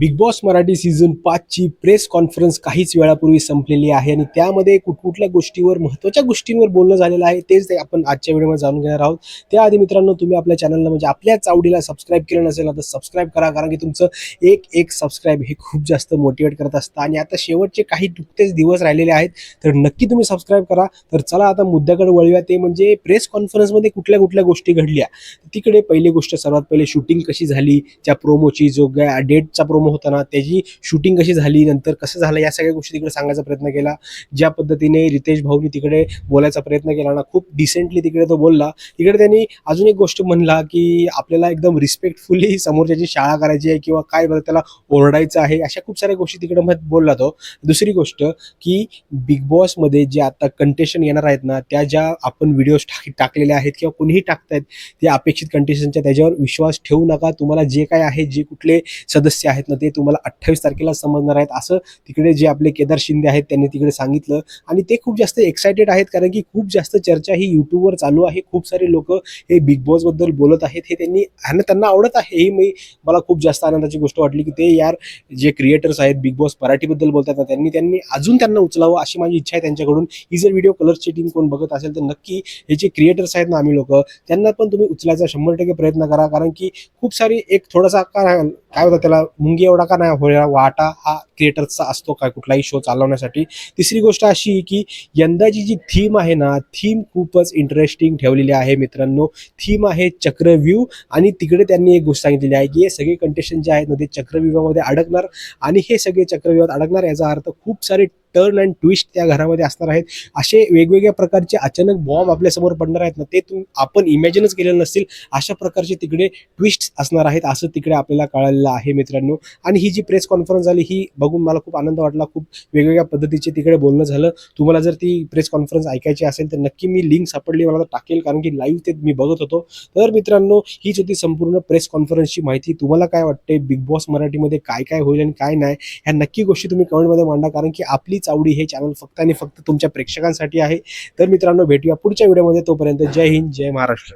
Big boss Marathi season 5 ची press conference काहीच वेळापूर्वी संपलेली आहे आणि त्यामध्ये कुठकुठल्या गोष्टीवर महत्त्वाच्या गोष्टींवर बोलणं झालेलं आहे तेच आपण आजच्या व्हिडिओमध्ये जाणून घेणार आहोत. त्याआधी मित्रांनो, तुम्ही आपल्या चॅनलला म्हणजे आपल्याच आवडीला सबस्क्राईब केलं नसेल तर सबस्क्राईब करा, कारण की तुमचं एक एक सबस्क्राईब हे खूप जास्त मोटिवेट करत असतं. आणि आता शेवटचे काही नुकतेच दिवस राहिलेले आहेत, तर नक्की तुम्ही सबस्क्राईब करा. तर चला आता मुद्द्याकडे वळूया, ते म्हणजे प्रेस कॉन्फरन्समध्ये कुठल्या कुठल्या गोष्टी घडल्या. तिकडे पहिली गोष्ट, सर्वात पहिले शूटिंग कशी झाली, त्या प्रोमोची जो डेटचा प्रोमो होता ना त्याची शूटिंग कशी झाली, नंतर कसं झालं, या सगळ्या गोष्टी तिकडे सांगायचा प्रयत्न केला. ज्या पद्धतीने रितेश भाऊनी तिकडे बोलायचा प्रयत्न केला ना, खूप डिसेंटली तिकडे तो बोलला. तिकडे त्यांनी अजून एक गोष्ट म्हणला की आपल्याला एकदम रिस्पेक्टफुली समोरच्याची शाळा करायची आहे किंवा काय बरं त्याला ओरडायचं आहे, अशा खूप साऱ्या गोष्टी तिकडे मग बोलला तो. दुसरी गोष्ट की बिग बॉसमध्ये जे आता कंटेस्टंट येणार आहेत ना, त्या ज्या आपण व्हिडिओज टाकलेल्या आहेत किंवा कोणीही टाकतायत ते अपेक्षित कंटेस्टंटच्या, त्याच्यावर विश्वास ठेवू नका. तुम्हाला जे काय आहे, जे कुठले सदस्य आहेत ना ते तुम्हाला 28 तारखेला समजणार आहेत, असं तिकडे जे आपले केदार शिंदे आहेत त्यांनी तिकडे सांगितलं. आणि ते खूप जास्त एक्सायटेड आहेत, कारण की खूप जास्त चर्चा ही यूट्यूबवर चालू आहे. खूप सारे लोक हे बिग बॉस बद्दल बोलत आहेत, हे त्यांना आवडत आहे. ही मला खूप जास्त आनंदाची गोष्ट वाटली की ते यार जे क्रिएटर्स आहेत बिग बॉस मराठीबद्दल बोलतात ना, त्यांनी अजून त्यांना उचलावं अशी माझी इच्छा आहे त्यांच्याकडून. ही जर व्हिडिओ कलर्सची टीम कोण बघत असेल तर नक्की हे जे क्रिएटर्स आहेत ना, आम्ही लोक, त्यांना पण तुम्ही उचलायचा 100% प्रयत्न करा. कारण की खूप सारी एक थोडासा काय होतं त्याला, मुंगी एवढा का नाही होईल वाटा हा क्रिएटर्सचा असतो काय कुठलाही शो चालवण्यासाठी. तिसरी गोष्ट अशी की यंदाची जी थीम आहे ना, थीम खूपच इंटरेस्टिंग ठेवलेली आहे मित्रांनो. थीम आहे चक्रव्यूह. आणि तिकडे त्यांनी एक गोष्ट सांगितलेली आहे की हे सगळे कंटेस्टंट जे आहेत ना ते चक्रव्यूहामध्ये अडकणार. आणि हे सगळे चक्रव्यूहात अडकणार याचा अर्थ खूप सारे टर्न अँड ट्विस्ट त्या घरामध्ये असणार आहेत. असे वेगवेगळ्या प्रकारचे अचानक बॉम्ब आपल्यासमोर पडणार आहेत ना, ते आपण इमॅजिनच केलेलं नसतील अशा प्रकारचे तिकडे ट्विस्ट असणार आहेत, असं तिकडे आपल्याला कळालेलं आहे मित्रांनो. आणि ही जी प्रेस कॉन्फरन्स झाली ही बघून मला खूप आनंद वाटला. खूप वेगवेगळ्या पद्धतीचे तिकडे बोलणं झालं. तुम्हाला जर ती प्रेस कॉन्फरन्स ऐकायची असेल तर नक्की मी लिंक सापडली मला तर टाकेल, कारण की लाईव्ह ते मी बघत होतो. तर मित्रांनो, हीच होती संपूर्ण प्रेस कॉन्फरन्सची माहिती. तुम्हाला काय वाटते बिग बॉस मराठीमध्ये काय काय होईल आणि काय नाही, ह्या नक्की गोष्टी तुम्ही कमेंटमध्ये मांडा, कारण की आपली चावडी हे चॅनल फक्त आणि फक्त तुमच्या प्रेक्षकांसाठी आहे. तर मित्रांनो, भेटूया पुढच्या व्हिडिओमध्ये. तोपर्यंत जय हिंद, जय महाराष्ट्र.